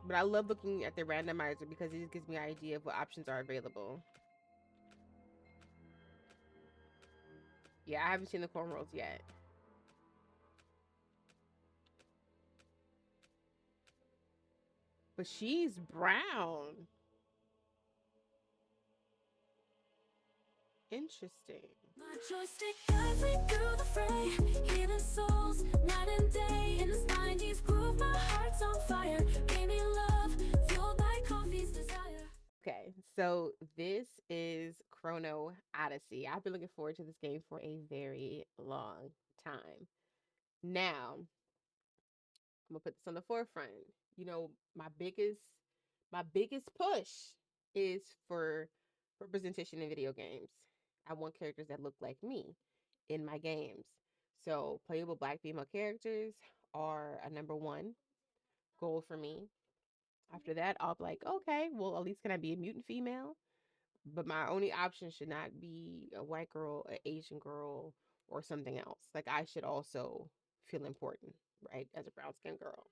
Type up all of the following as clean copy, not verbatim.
But I love looking at the randomizer because it just gives me an idea of what options are available. Yeah, I haven't seen the cornrows yet. But she's brown. Interesting. My joystick guides me through the fray, healing souls night and day. In this 90s groove, my heart's on fire. Give me love, fueled by coffee's desire. Okay, so this is Chrono Odyssey. I've been looking forward to this game for a very long time. Now, I'm gonna put this on the forefront. You know, my biggest push is for representation in video games. I want characters that look like me in my games. So playable black female characters are a number one goal for me. After that, I'll be like, okay, well, at least can I be a mutant female? But my only option should not be a white girl, an Asian girl, or something else. Like I should also feel important, right? As a brown skinned girl.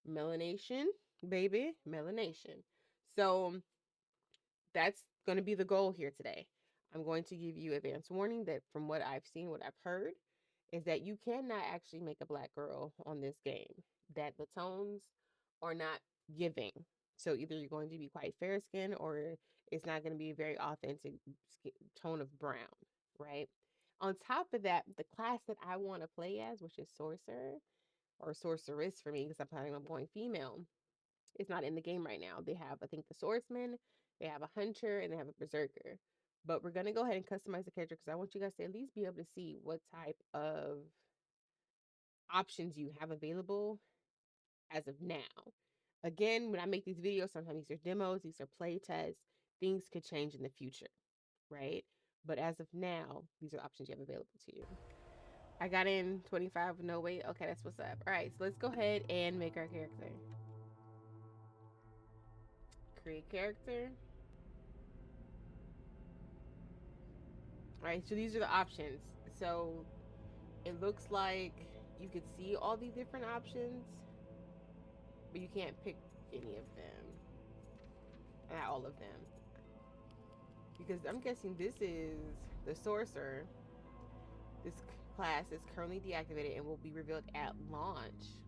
Melanation, baby, melanation. So that's going to be the goal here today. I'm going to give you advance warning that from what I've seen, what I've heard, is that you cannot actually make a black girl on this game. That the tones are not giving. So either you're going to be quite fair skinned or it's not going to be a very authentic tone of brown, right? On top of that, the class that I want to play as, which is sorcerer or sorceress for me, because I'm planning on going female, is not in the game right now. They have, I think, the swordsman, they have a hunter, and they have a berserker. But we're gonna go ahead and customize the character because I want you guys to at least be able to see what type of options you have available as of now. Again, when I make these videos, sometimes these are demos, these are play tests. Things could change in the future, right? But as of now, these are options you have available to you. I got in 25 with no wait. Okay, that's what's up. All right, so let's go ahead and make our character. Create character. All right, so these are the options. So it looks like you could see all these different options, but you can't pick any of them. Not all of them. Because I'm guessing this is the sorcerer. This class is currently deactivated and will be revealed at launch.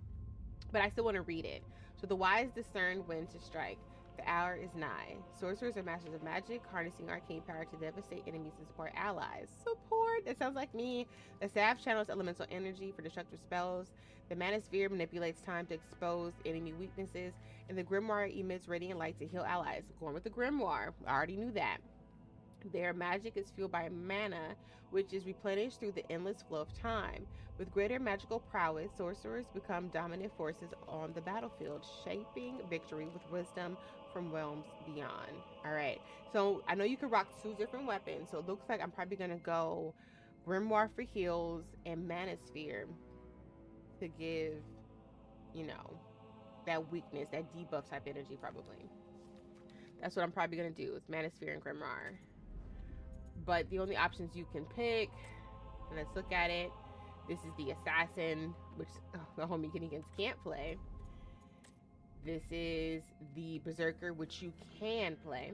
But I still want to read it. So the wise discern when to strike. The hour is nigh. Sorcerers are masters of magic, harnessing arcane power to devastate enemies and support allies. Support? That sounds like me. The staff channels elemental energy for destructive spells. The manosphere manipulates time to expose enemy weaknesses. And the grimoire emits radiant light to heal allies. Going with the grimoire. I already knew that. Their magic is fueled by mana, which is replenished through the endless flow of time. With greater magical prowess, sorcerers become dominant forces on the battlefield, shaping victory with wisdom from realms beyond. All right, so I know you can rock two different weapons, so it looks like I'm probably gonna go Grimoire for heals and Manosphere to give, you know, that weakness, that debuff type energy, probably. That's what I'm probably gonna do is Manosphere and Grimoire. But the only options you can pick, and let's look at it. This is the assassin, which the homie Kenny can't play. This is the berserker, which you can play.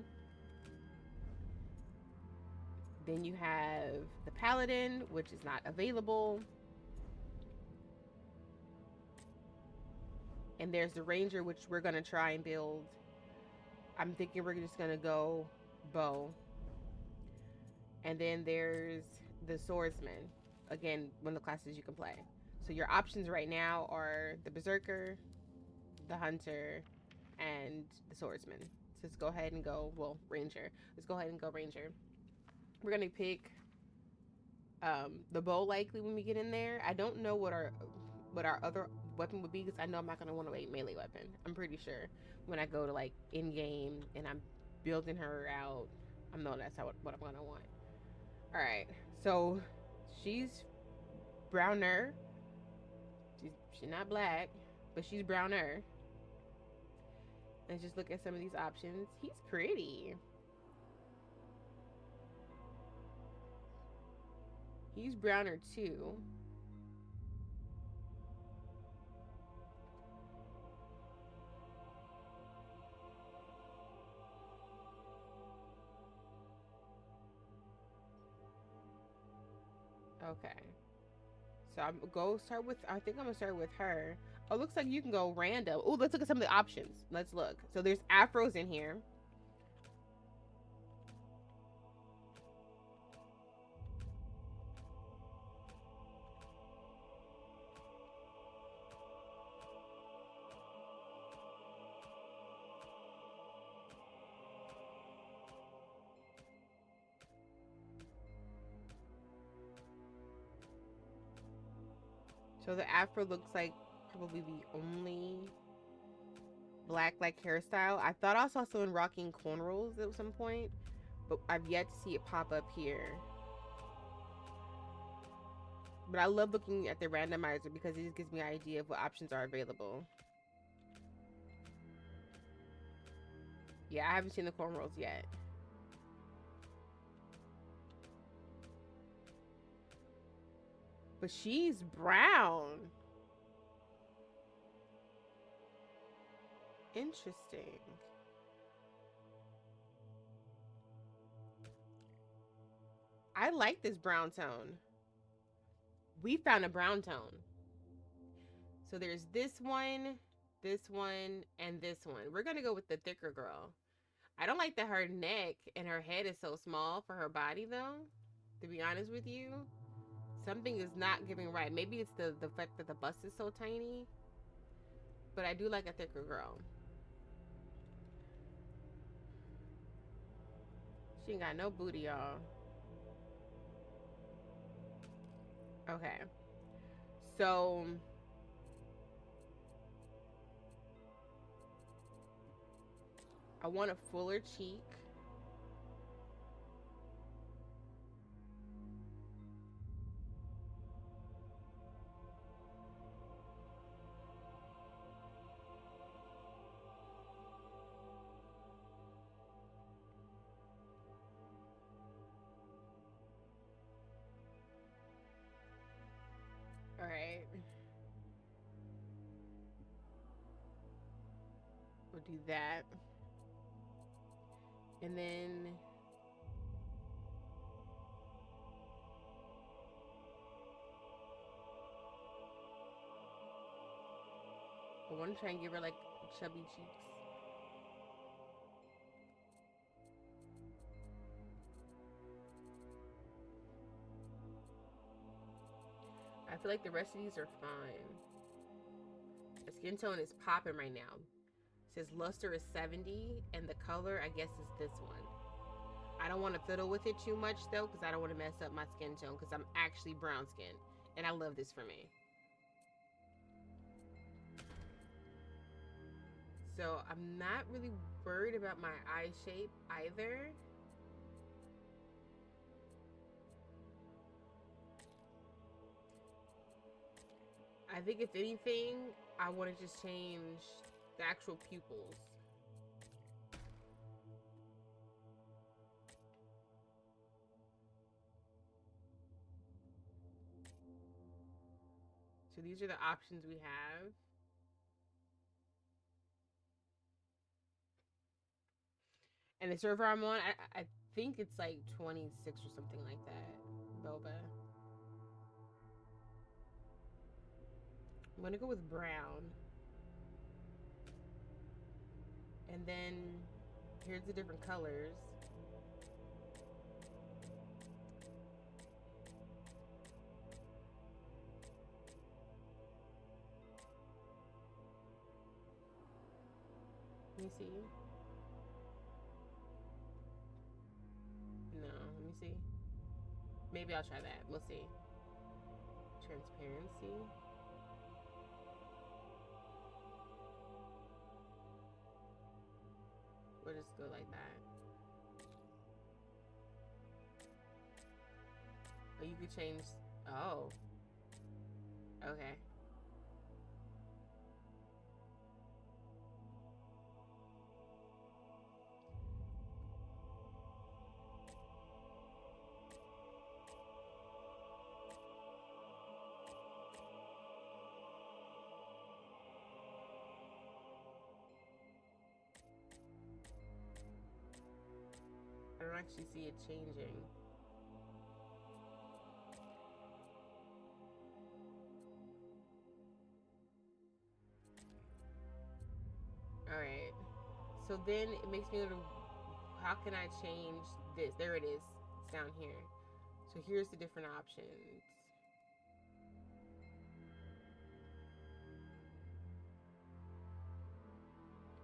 Then you have the paladin, which is not available. And there's the ranger, which we're gonna try and build. I'm thinking we're just gonna go bow. And then there's the swordsman. Again, one of the classes you can play. So your options right now are the berserker, the hunter, and the swordsman. So let's go ahead and go, well, ranger. Let's go ahead and go ranger. We're gonna pick the bow likely when we get in there. I don't know what our other weapon would be because I know I'm not gonna want a melee weapon. I'm pretty sure when I go to like in game and I'm building her out, I know that's what I'm gonna want. All right, so she's browner. She's not black, but she's browner. Let's just look at some of these options. He's pretty. He's browner too. Okay. So I'm go start with. I think I'm gonna start with her. Oh, looks like you can go random. Oh, let's look at some of the options. Let's look. So there's afros in here. So the afro looks like probably the only black like hairstyle. I thought I saw someone rocking cornrows at some point, but I've yet to see it pop up here. But I love looking at the randomizer because it just gives me an idea of what options are available. Yeah, I haven't seen the cornrows yet. But she's brown. Interesting. I like this brown tone. We found a brown tone. So there's this one, and this one. We're gonna go with the thicker girl. I don't like that her neck and her head is so small for her body though. To be honest with you, something is not giving right. Maybe it's the fact that the bust is so tiny. But I do like a thicker girl. She ain't got no booty, y'all. Okay. So I want a fuller cheek. All right. We'll do that. And then I want to try and give her like chubby cheeks. I feel like the rest of these are fine. The skin tone is popping right now. It says luster is 70, and the color, I guess, is this one. I don't want to fiddle with it too much, though, because I don't want to mess up my skin tone, because I'm actually brown skin, and I love this for me. So I'm not really worried about my eye shape either. I think if anything, I want to just change the actual pupils. So these are the options we have. And the server I'm on, I think it's like 26 or something like that. Boba. I'm gonna go with brown. And then here's the different colors. Let me see. No, let me see. Maybe I'll try that. We'll see. Transparency. We'll just go like that. Oh, you could change. Oh. Okay. I don't actually see it changing. So then it makes me wonder, how can I change this? There it is. It's down here. So here's the different options.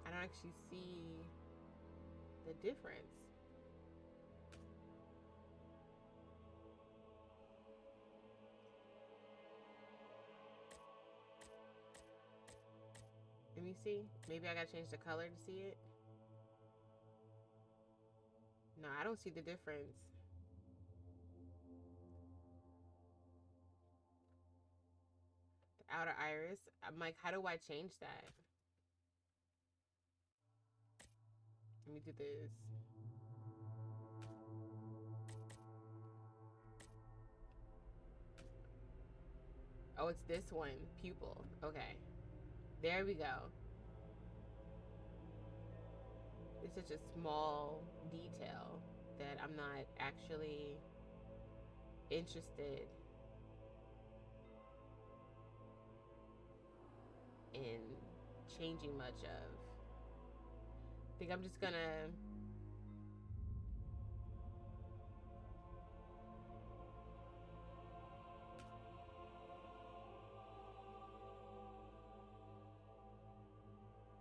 I don't actually see the difference. Let me see. Maybe I gotta change the color to see it. No, I don't see the difference. The outer iris. I'm like, how do I change that? Let me do this. Oh, it's this one. Pupil. Okay. There we go. It's such a small detail that I'm not actually interested in changing much of. I think I'm just gonna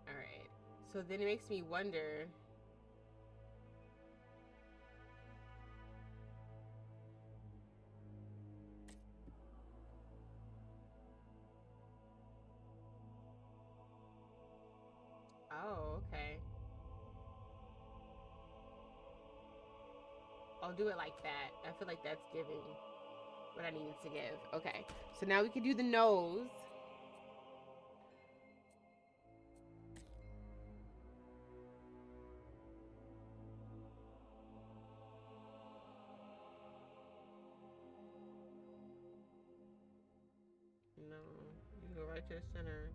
all right. So then it makes me wonder, oh, okay. I'll do it like that. I feel like that's giving what I needed to give. Okay. So now we can do the nose. No, you go right to the center.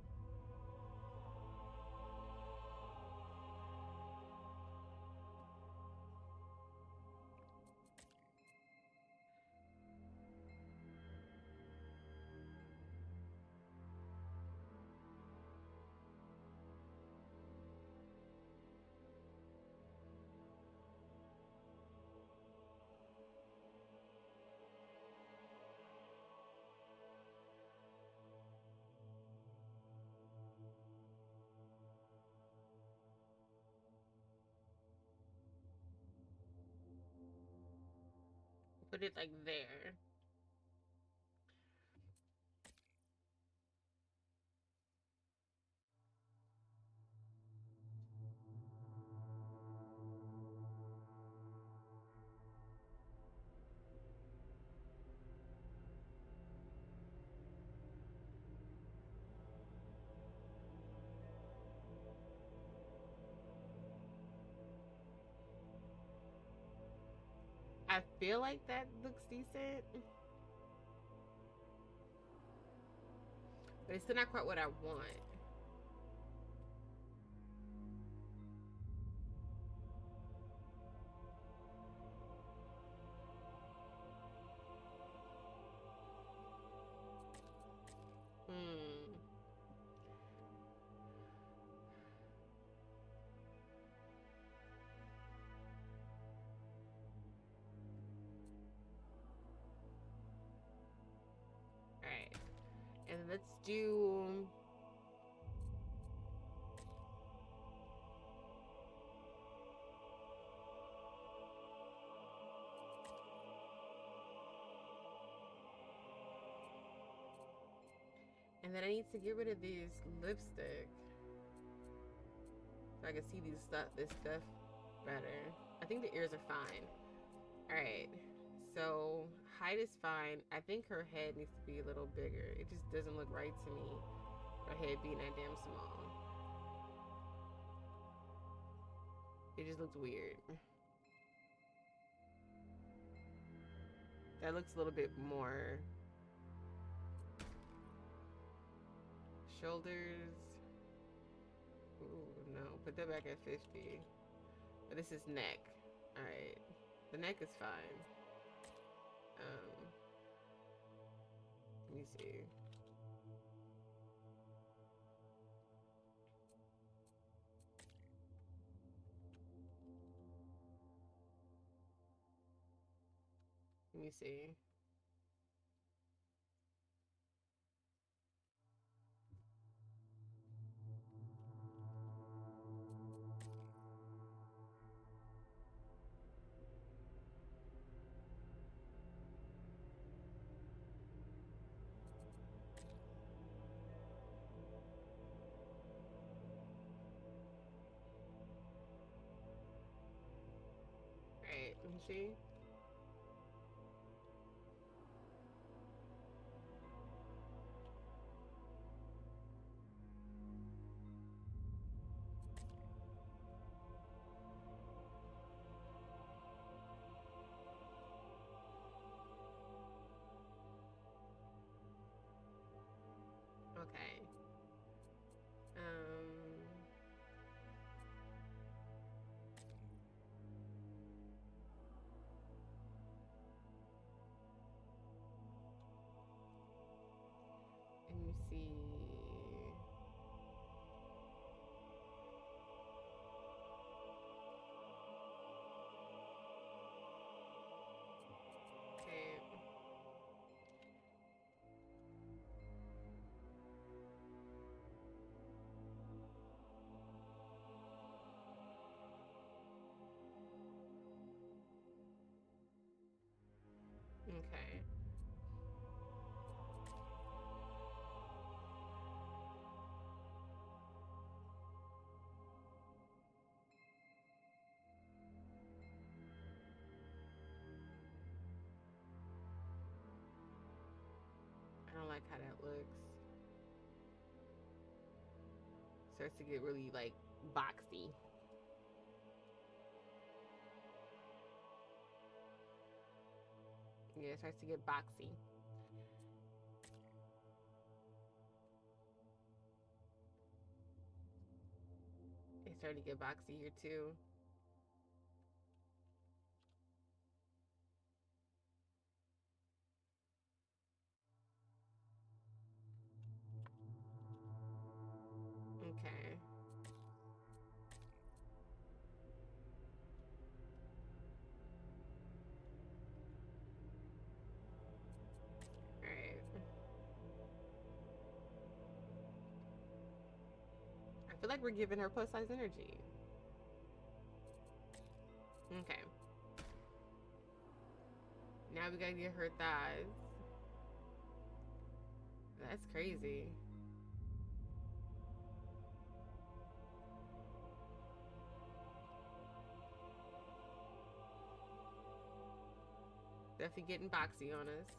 Put it like there. I feel like that looks decent, but it's still not quite what I want. Hmm. All right. And let's do. And then I need to get rid of these lipstick so I can see this stuff better. I think the ears are fine. All right. So height is fine. I think her head needs to be a little bigger. It just doesn't look right to me. Her head being that damn small. It just looks weird. That looks a little bit more. Shoulders. Ooh, no. Put that back at 50. But this is neck. Alright. The neck is fine. Let me see. me see. Right, let me see. Okay. Let me see. Okay. Okay. I don't like how that looks. Starts to get really like boxy. Yeah, it starts to get boxy. It started to get boxy here too. Okay. Alright. I feel like we're giving her plus size energy. Okay. Now we gotta get her thighs. That's crazy. Definitely getting boxy on us.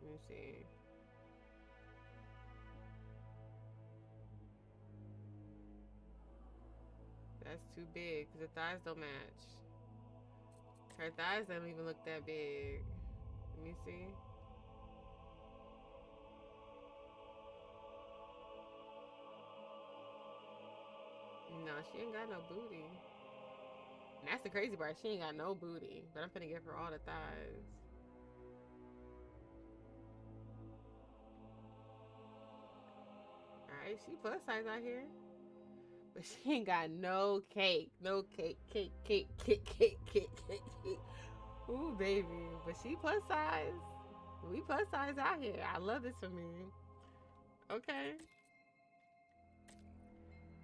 Let me see. That's too big because the thighs don't match. Her thighs don't even look that big. Let me see. No, she ain't got no booty. And that's the crazy part. She ain't got no booty. But I'm finna give her all the thighs. Alright, she plus size out here. But she ain't got no cake. No cake, cake, cake, cake, cake, cake, cake, cake. Ooh, baby. But she plus size. We plus size out here. I love this for me. Okay.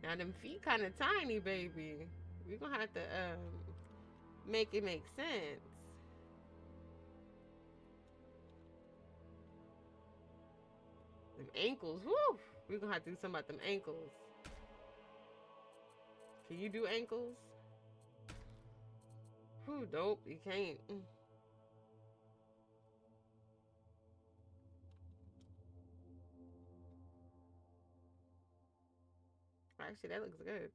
Now them feet kind of tiny, baby. We gonna have to make it make sense. Them ankles, whoo! We gonna have to do something about them ankles. Can you do ankles? Whew, dope. You can't. Actually, that looks good.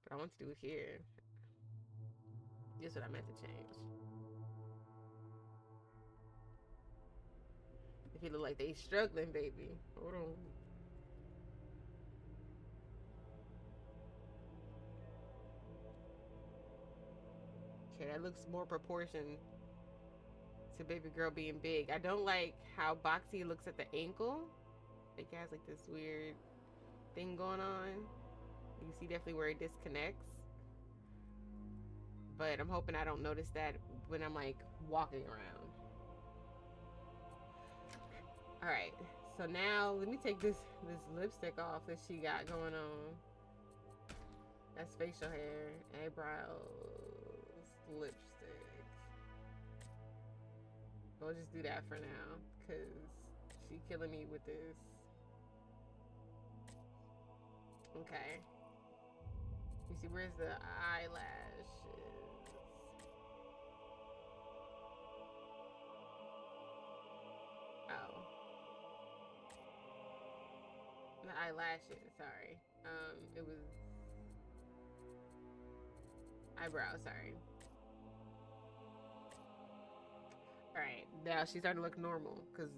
But I want to do it here. This is what I meant to change. If you look like they struggling, baby. Hold on. Okay, that looks more proportioned to baby girl being big. I don't like how boxy it looks at the ankle. It has like this weird thing going on. You see definitely where it disconnects. But I'm hoping I don't notice that when I'm like walking around. All right, so now let me take this lipstick off that she got going on. That's facial hair, eyebrows, lipstick. We'll just do that for now, cause she killing me with this. Okay. You see, where's the eyelashes? Oh. The eyelashes, sorry. It was eyebrow, sorry. Alright, now she's starting to look normal, because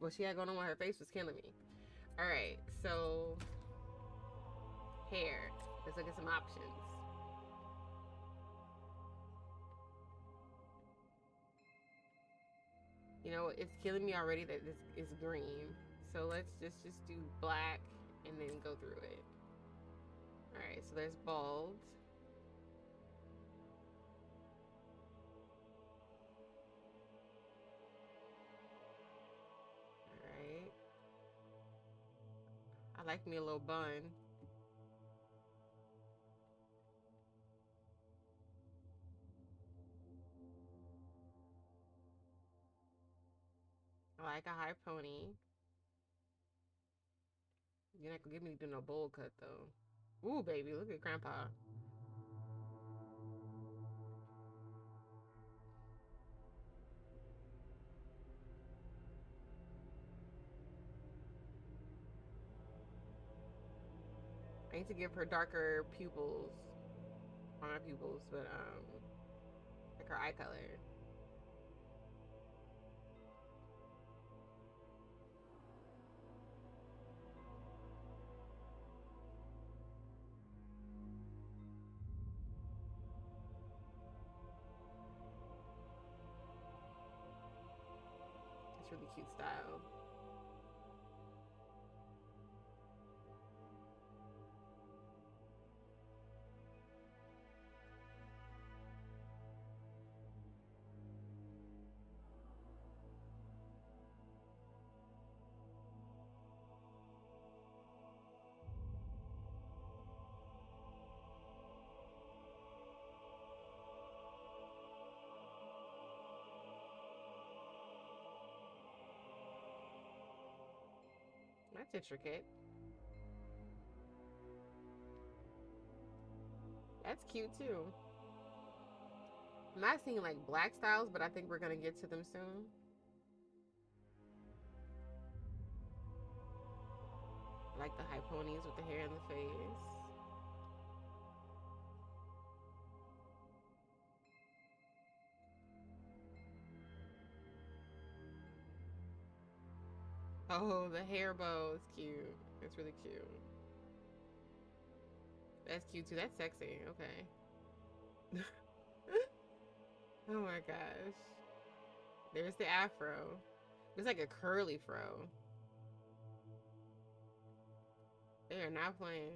what she had going on with her face was killing me. Alright, so hair. Let's look at some options. You know, it's killing me already that this is green. So let's just do black and then go through it. Alright, so there's bald. Alright. I like me a little bun. I like a high pony. You're not gonna give me to do no bowl cut though. Ooh, baby, look at grandpa. I need to give her darker pupils. Or not pupils, but like her eye color. It's really cute style. That's intricate. That's cute too. I'm not seeing like black styles, but I think we're gonna get to them soon. I like the high ponies with the hair in the face. Oh, the hair bow is cute. It's really cute. That's cute too. That's sexy. Okay. Oh my gosh. There's the afro. It's like a curly fro. They are not playing.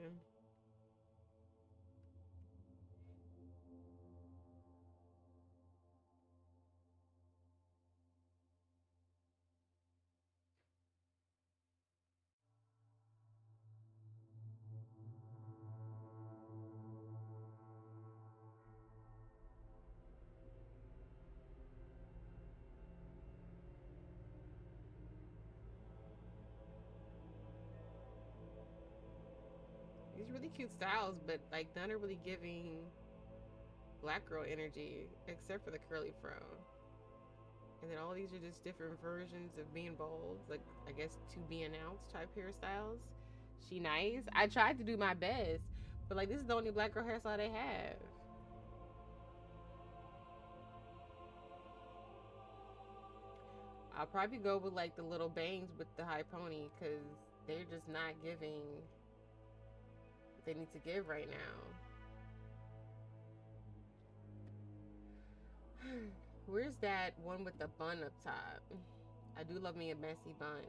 These really cute styles, but like none are really giving black girl energy except for the curly fro. And then all these are just different versions of being bold, like I guess to be announced type hairstyles. She nice. I tried to do my best, but like this is the only black girl hairstyle they have. I'll probably go with like the little bangs with the high pony because they're just not giving what they need to give right now. Where's that one with the bun up top? I do love me a messy bun.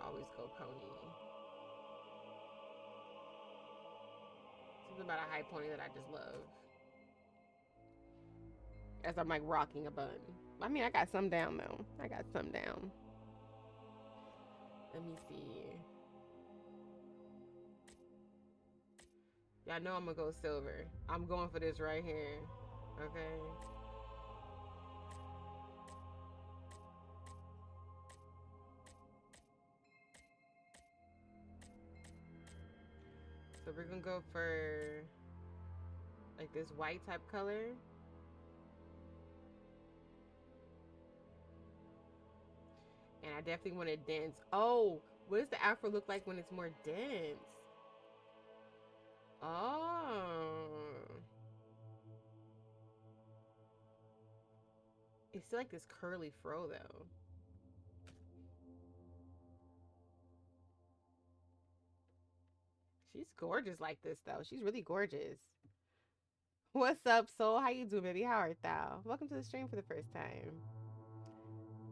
always go pony. Something about a high pony that I just love. As I'm like rocking a bun. I mean, I got some down though. I got some down. Let me see. Y'all know I'm gonna go silver. I'm going for this right here. Okay. So we're gonna go for like this white type color. And I definitely want it dense. Oh, what does the afro look like when it's more dense? Oh. It's still like this curly fro though. She's gorgeous like this though. She's really gorgeous. What's up, soul? How you doing, baby? How art thou? Welcome to the stream for the first time.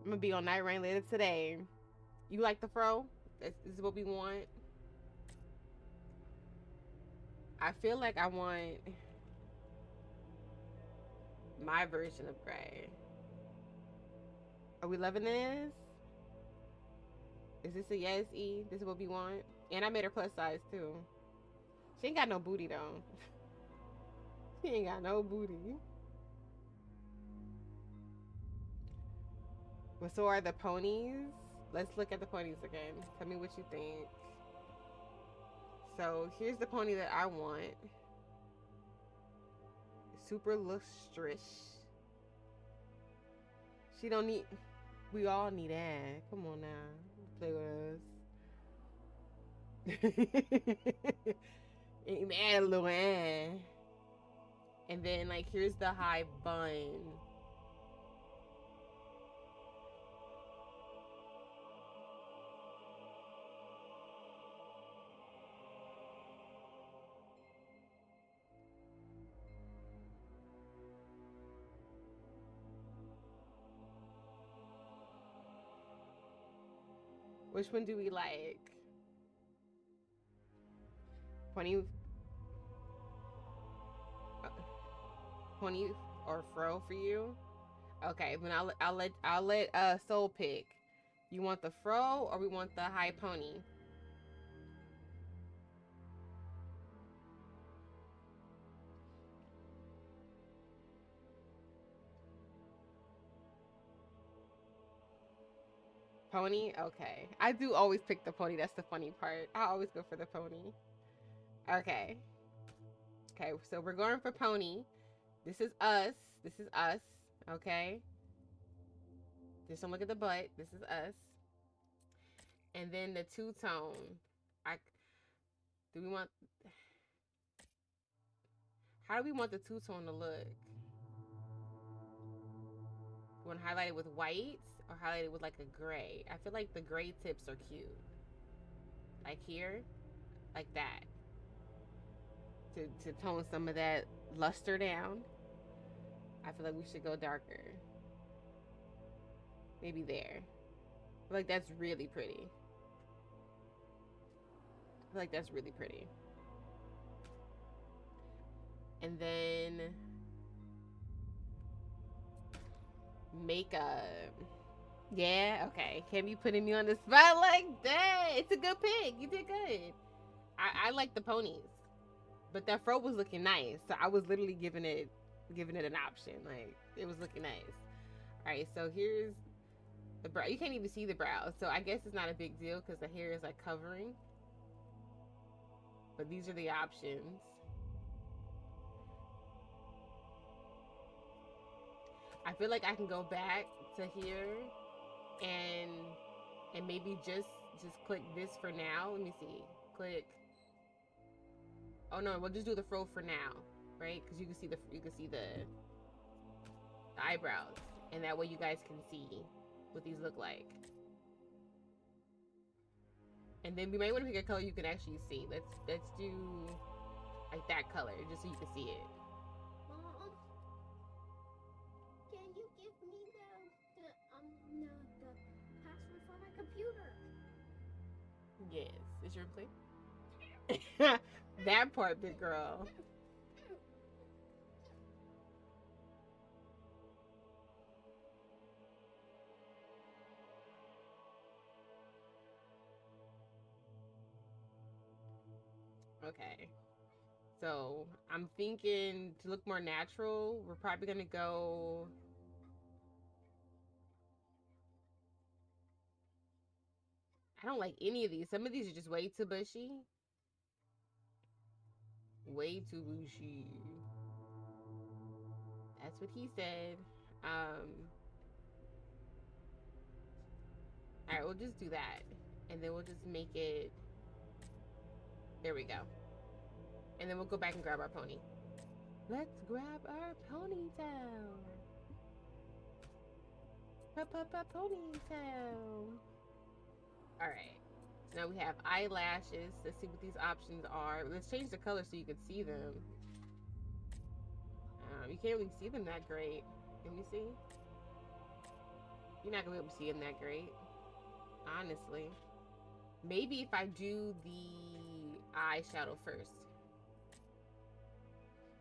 I'm gonna be on Night Rain later today. You like the fro? This is what we want. I feel like I want my version of gray. Are we loving this? Is this a yes, E? This is what we want? And I made her plus size too. She ain't got no booty though. She ain't got no booty. But so are the ponies. Let's look at the ponies again. Tell me what you think. So here's the pony that I want. Super lustrous. She don't need. We all need that. Come on now, play with us. Add a little ad. And then like here's the high bun. Which one do we like? Pony or fro for you? Okay, then I'll let Soul pick. You want the fro or we want the high pony? Pony? Okay. I do always pick the pony. That's the funny part. I always go for the pony. Okay. Okay, so we're going for pony. This is us. This is us. Okay. Just don't look at the butt. This is us. And then the two-tone. Do we want... How do we want the two-tone to look? You want to highlight it with white or highlight it with like a gray? I feel like the gray tips are cute. Like here. Like that. To tone some of that luster down. I feel like we should go darker. Maybe there. I feel like that's really pretty. I feel like that's really pretty. And then makeup. Yeah, okay. Can't be putting me on the spot like that. It's a good pick. You did good. I like the ponies. But that fro was looking nice. So I was literally giving it an option. Like, it was looking nice. Alright, so here's the brow. You can't even see the brows. So I guess it's not a big deal because the hair is like covering. But these are the options. I feel like I can go back to here and maybe just click this for now. Let me see. Click. Oh no, we'll just do the fro for now, right? Because you can see the eyebrows, and that way you guys can see what these look like. And then we might want to pick a color you can actually see. Let's do like that color, just so you can see it. Mom, can you give me the password for my computer? Yes. Is your play? That part, big girl. Okay. So I'm thinking to look more natural, we're probably gonna go. I don't like any of these. Some of these are just way too bushy. Way too bushy. That's what he said. All right, we'll just do that, and then we'll just make it. There we go. And then we'll go back and grab our pony. Let's grab our ponytail. Ponytail. All right. So now we have eyelashes. Let's see what these options are. Let's change the color so you can see them. You can't really see them that great. Can you see? You're not gonna be able to see them that great, honestly. Maybe if I do the eyeshadow first.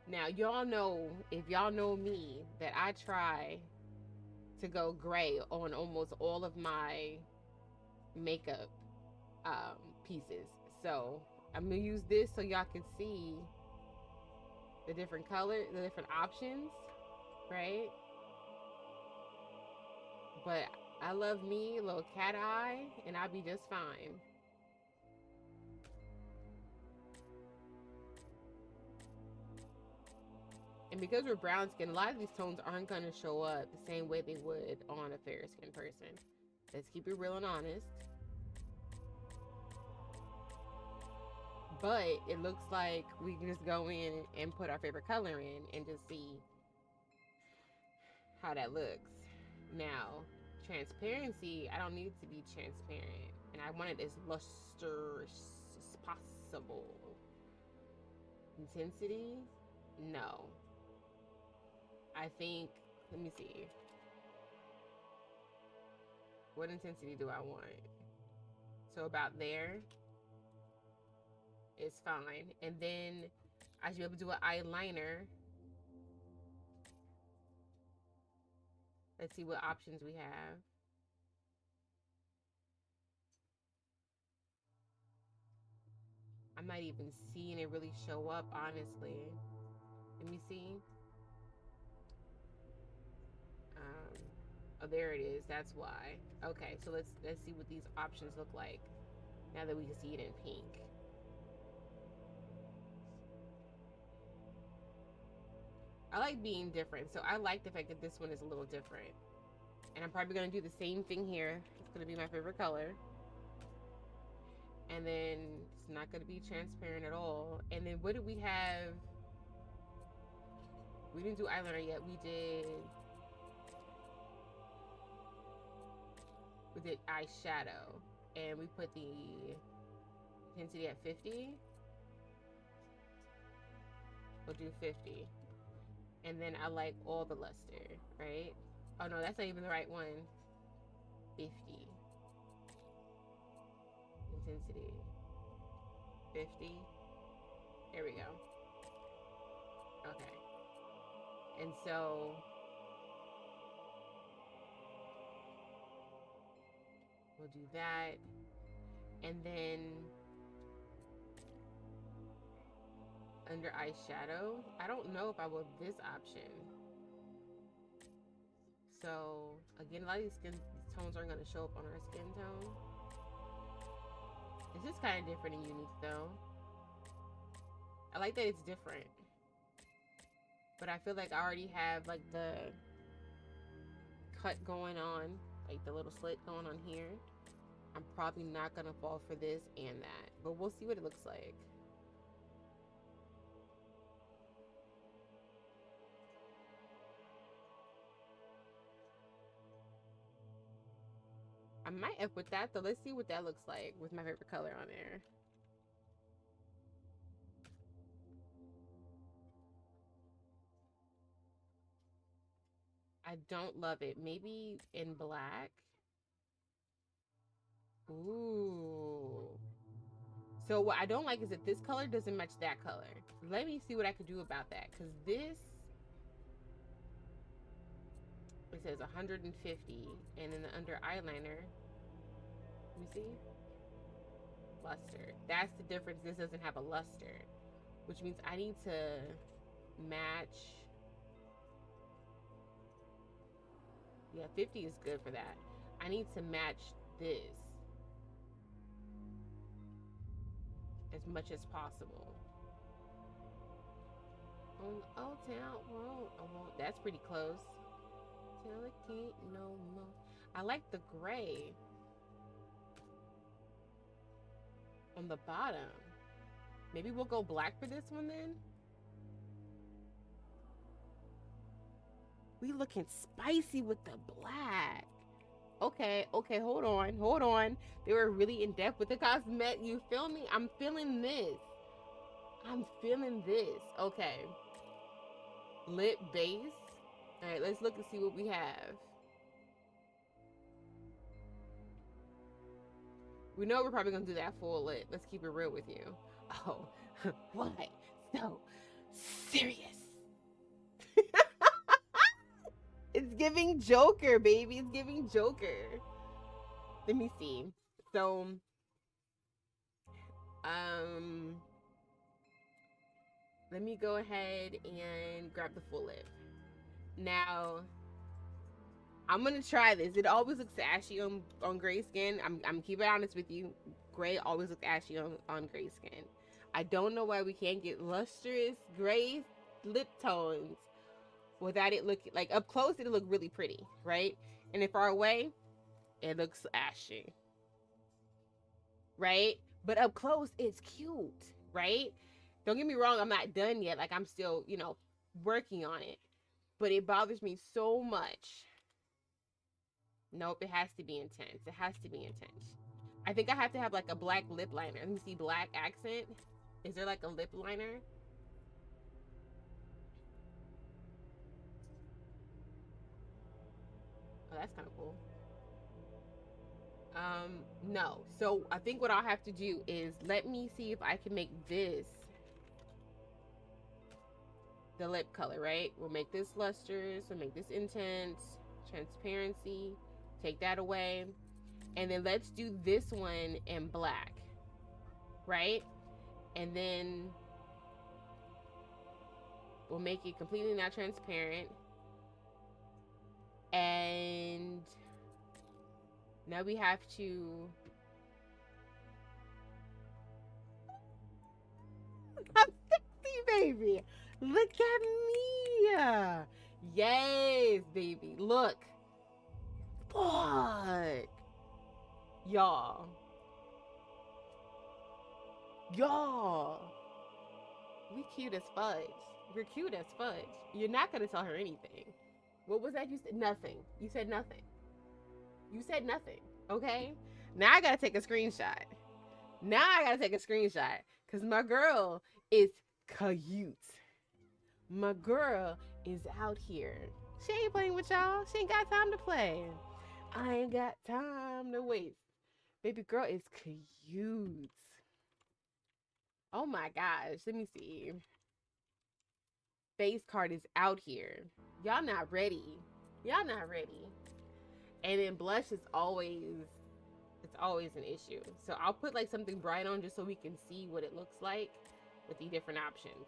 Now, y'all know, if y'all know me, that I try to go gray on almost all of my makeup pieces. So I'm gonna use this so y'all can see the different color, the different options, right? But I love me a little cat eye, and I'll be just fine. And because we're brown skin, a lot of these tones aren't gonna show up the same way they would on a fair skin person. Let's keep it real and honest. But it looks like we can just go in and put our favorite color in and just see how that looks. Now, transparency, I don't need it to be transparent. And I want it as lustrous as possible. Intensity? No. I think, let me see. What intensity do I want? So about there is fine. And then I should be able to do an eyeliner. Let's see what options we have. I'm not even seeing it really show up, honestly. Let me see. Oh, there it is. That's why. Okay, so let's see what these options look like now that we can see it in pink. I like being different, so I like the fact that this one is a little different. And I'm probably gonna do the same thing here. It's gonna be my favorite color. And then it's not gonna be transparent at all. And then what did we have? We didn't do eyeliner yet. We did eyeshadow, and we put the intensity at 50. We'll do 50. And then I like all the luster, right? Oh no, that's not even the right one. 50. Intensity. 50. There we go. Okay. And so we'll do that. And then under eyeshadow, I don't know if I will this option. So again, a lot of these skin tones aren't going to show up on our skin tone. It's just kind of different and unique though. I like that it's different. But I feel like I already have like the cut going on, like the little slit going on here. I'm probably not going to fall for this and that. But we'll see what it looks like. I might up with that though. Let's see what that looks like with my favorite color on there. I don't love it. Maybe in black. Ooh. So what I don't like is that this color doesn't match that color. Let me see what I could do about that. Because this, it says 150. And then under eyeliner, let me see. Luster. That's the difference. This doesn't have a luster. Which means I need to match. Yeah, 50 is good for that. I need to match this as much as possible. On the old town road. Oh, that's pretty close. Till it can't no more. I like the gray on the bottom. Maybe we'll go black for this one then. We looking spicy with the black. Okay, hold on. They were really in depth with the cosmetic. You feel me? I'm feeling this. Okay. Lip base. All right, let's look and see what we have. We know we're probably gonna do that full lip. Let's keep it real with you. Oh, why so serious? It's giving Joker, baby. It's giving Joker. Let me see. So, let me go ahead and grab the full lip. Now, I'm gonna try this. It always looks ashy on gray skin. I'm keeping honest with you. Gray always looks ashy on gray skin. I don't know why we can't get lustrous gray lip tones without it looking like up close. It'll look really pretty, right? And if far away, it looks ashy, right? But up close, it's cute, right? Don't get me wrong. I'm not done yet. Like I'm still, working on it. But it bothers me so much. Nope, it has to be intense. It has to be intense. I think I have to have like a black lip liner. Let me see, black accent. Is there like a lip liner? Oh, that's kind of cool. No. So I think what I'll have to do is let me see if I can make this the lip color, right? We'll make this lustrous, we'll make this intense, transparency, take that away. And then let's do this one in black, right? And then we'll make it completely not transparent. And now we have to I'm sexy, baby. Look at me. Yes, baby. Look. Fuck. Y'all. We cute as fudge. We're cute as fudge. You're not gonna tell her anything. What was that you said? Nothing. You said nothing. You said nothing. Okay? Now I gotta take a screenshot. Because my girl is cute. My girl is out here. She ain't playing with y'all. She ain't got time to play. I ain't got time to waste. Baby girl is cute. Oh my gosh. Let me see. Face card is out here. Y'all not ready. And then blush is always an issue. So I'll put like something bright on just so we can see what it looks like with the different options.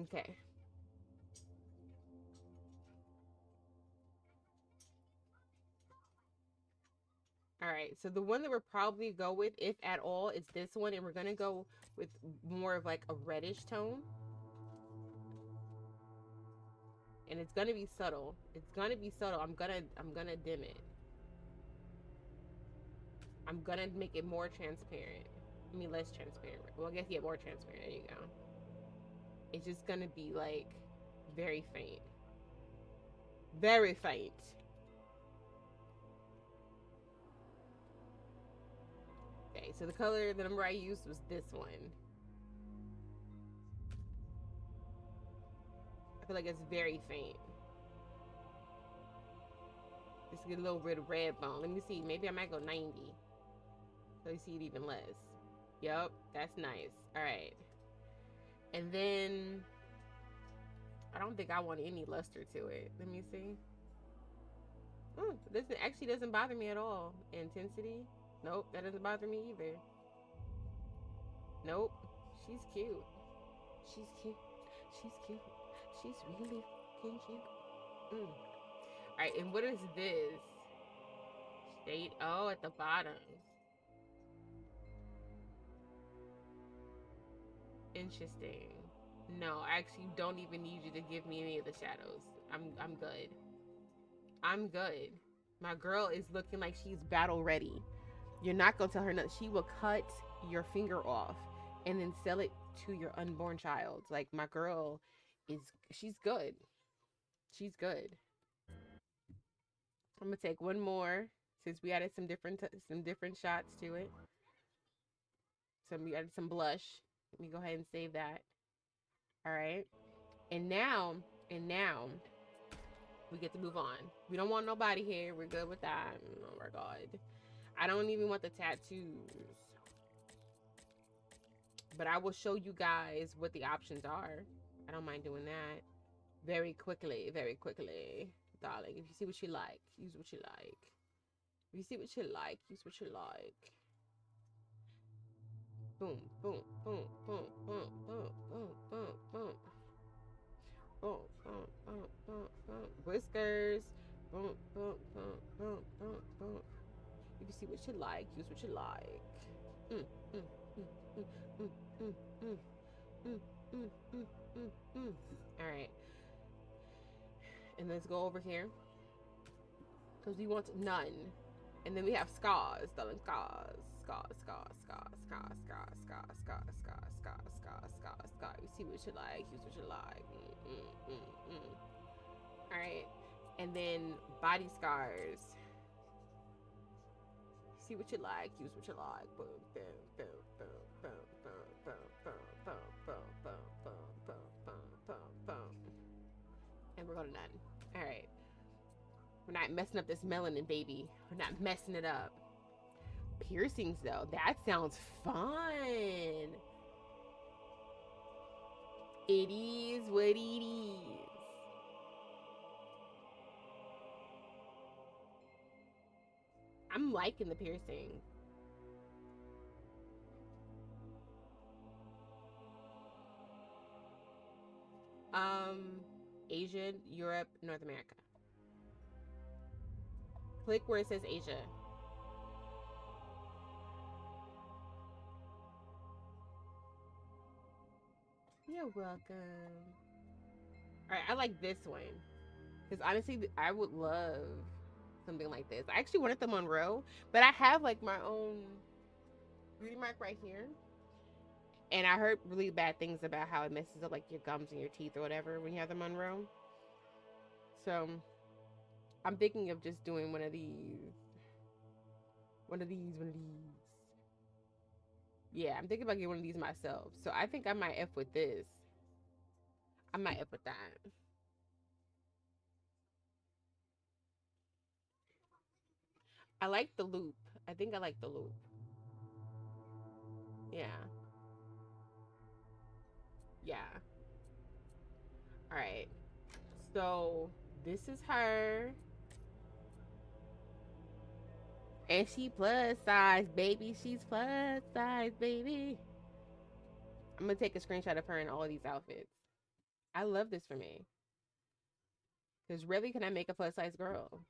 Okay. All right. So the one that we'll probably go with, if at all, is this one, and we're gonna go with more of like a reddish tone. And it's gonna be subtle. I'm gonna dim it. I'm gonna make it more transparent. I mean, less transparent. Well, I guess, yeah, more transparent. There you go. It's just gonna be like very faint. Very faint. Okay, so the number I used was this one. I feel like it's very faint. Just get a little bit of red bone. Let me see. Maybe I might go 90. So you see it even less. Yep, that's nice. All right. And then I don't think I want any luster to it. Let me see. This actually doesn't bother me at all. Intensity? Nope, that doesn't bother me either. Nope. She's cute. She's cute. She's cute. She's really fucking cute. Alright, and what is this? State. Oh, at the bottom. Interesting. No, I actually don't even need you to give me any of the shadows. I'm good. I'm good. My girl is looking like she's battle ready. You're not gonna tell her nothing. She will cut your finger off and then sell it to your unborn child. Like my girl is, she's good. She's good. I'm gonna take one more since we added some different shots to it. So we added some blush. Let me go ahead and save that. All right. And now, and now we get to move on. We don't want nobody here. We're good with that. Oh my god. I don't even want the tattoos. But I will show you guys what the options are. I don't mind doing that. Very quickly, darling. If you see what you like, use what you like. If you see what you like, use what you like. Boom, boom, boom, boom, boom, boom, boom, boom, boom. Boom, boom, boom, boom, boom. Whiskers. Boom, boom, boom, boom, boom, boom. If you see what you like, use what you like. Mm, mm, mm, mm, mm, mm, mm, mm, mm, mm, mm. All right. And let's go over here. Because we want none. And then we have scars, darling, scars. Scars, scars, scars, scars, scars, scars, scars, scars, scars, scars, scars, scars. You see what you like, use what you like. Alright. And then body scars. See what you like, use what you like. Boom, boom, boom, boom, boom, boom, boom, boom, boom, boom, boom, boom, boom, boom, boom. And we're going to none. Alright. We're not messing up this melanin, baby. We're not messing it up. Piercings, though. That sounds fun. It is what it is. I'm liking the piercing. Asia, Europe, North America. Click where it says Asia. You're welcome. All right, I like this one. Because honestly, I would love something like this. I actually wanted the Monroe, but I have like my own beauty mark right here. And I heard really bad things about how it messes up like your gums and your teeth or whatever when you have the Monroe. So I'm thinking of just doing one of these. One of these. Yeah, I'm thinking about getting one of these myself. So I think I might F with this. I might F with that. I like the loop. I think I like the loop. Yeah. Yeah. All right. So this is her. And she plus size, baby. She's plus size, baby. I'm gonna take a screenshot of her in all of these outfits. I love this for me. Because rarely can I make a plus size girl.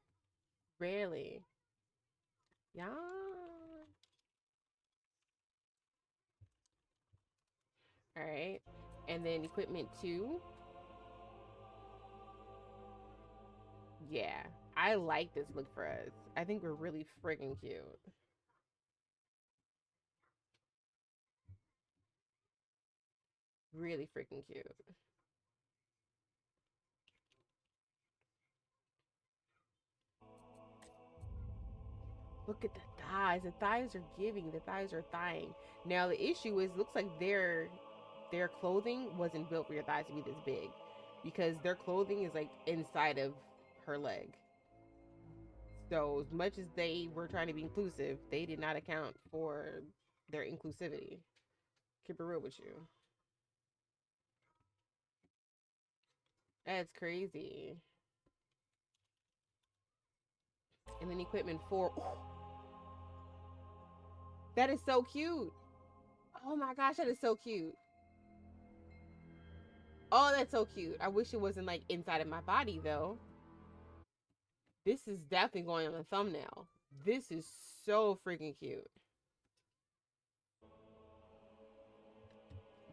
Rarely. Yeah. All right. And then equipment 2. Yeah. I like this look for us. I think we're really friggin' cute. Really freaking cute. Look at the thighs. The thighs are giving. The thighs are thighing. Now the issue is, looks like their clothing wasn't built for your thighs to be this big, because their clothing is like inside of her leg. So as much as they were trying to be inclusive, they did not account for their inclusivity. Keep it real with you. That's crazy. And then equipment 4. Ooh, that is so cute. Oh my gosh, that is so cute. Oh, that's so cute. I wish it wasn't like inside of my body though. This is definitely going on the thumbnail. This is so freaking cute.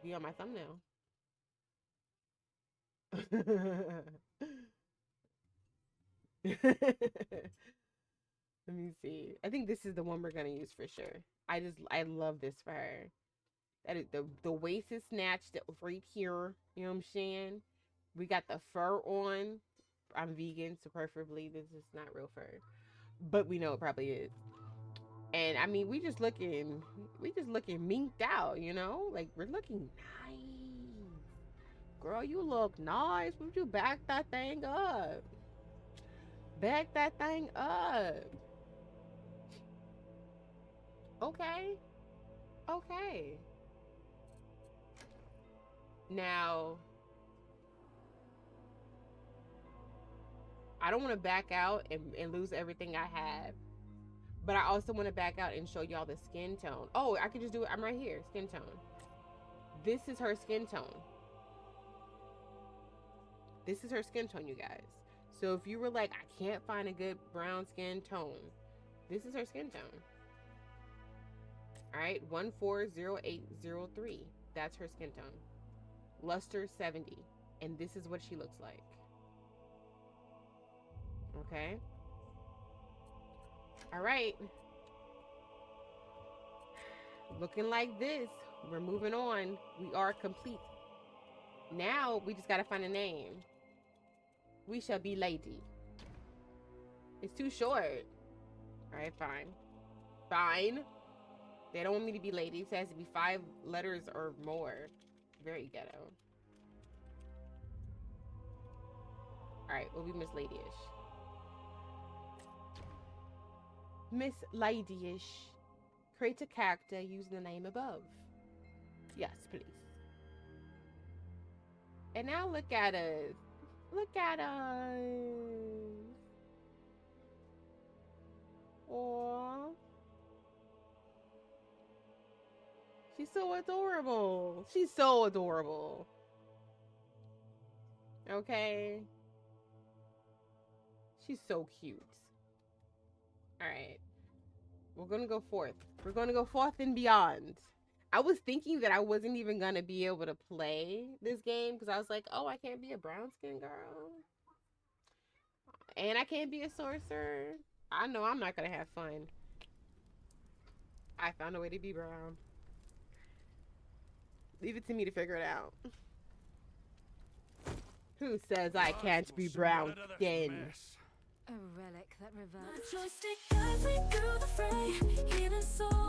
Be on my thumbnail. Let me see. I think this is the one we're gonna use for sure. I love this for her. That is the waist is snatched right here. You know what I'm saying? We got the fur on. I'm vegan, so preferably this is not real fur, but we know it probably is. And I mean, we just looking minked out, you know? Like we're looking nice. Girl, you look nice. Would you back that thing up? Back that thing up. Okay. Okay. Now, I don't want to back out and lose everything I have. But I also want to back out and show y'all the skin tone. Oh, I can just do it. I'm right here. Skin tone. This is her skin tone. This is her skin tone, you guys. So if you were like, I can't find a good brown skin tone, this is her skin tone. All right, 140803. That's her skin tone. Luster 70. And this is what she looks like. Okay. All right. Looking like this. We're moving on. We are complete. Now we just gotta find a name. We shall be Lady. It's too short. All right, fine. Fine. They don't want me to be Lady. It has to be 5 letters or more. Very ghetto. All right, we'll be Miss Ladyish. Miss Ladyish. Create a character using the name above. Yes, please. And now look at us. Look at us. Aww. She's so adorable. She's so adorable. Okay. She's so cute. All right. We're going to go forth. We're going to go forth and beyond. I was thinking that I wasn't even going to be able to play this game because I was like, oh, I can't be a brown skin girl. And I can't be a sorcerer. I know I'm not going to have fun. I found a way to be brown. Leave it to me to figure it out. Who says I can't be brown skin? A relic that reverts. My joystick guides me through the fray, hidden soul.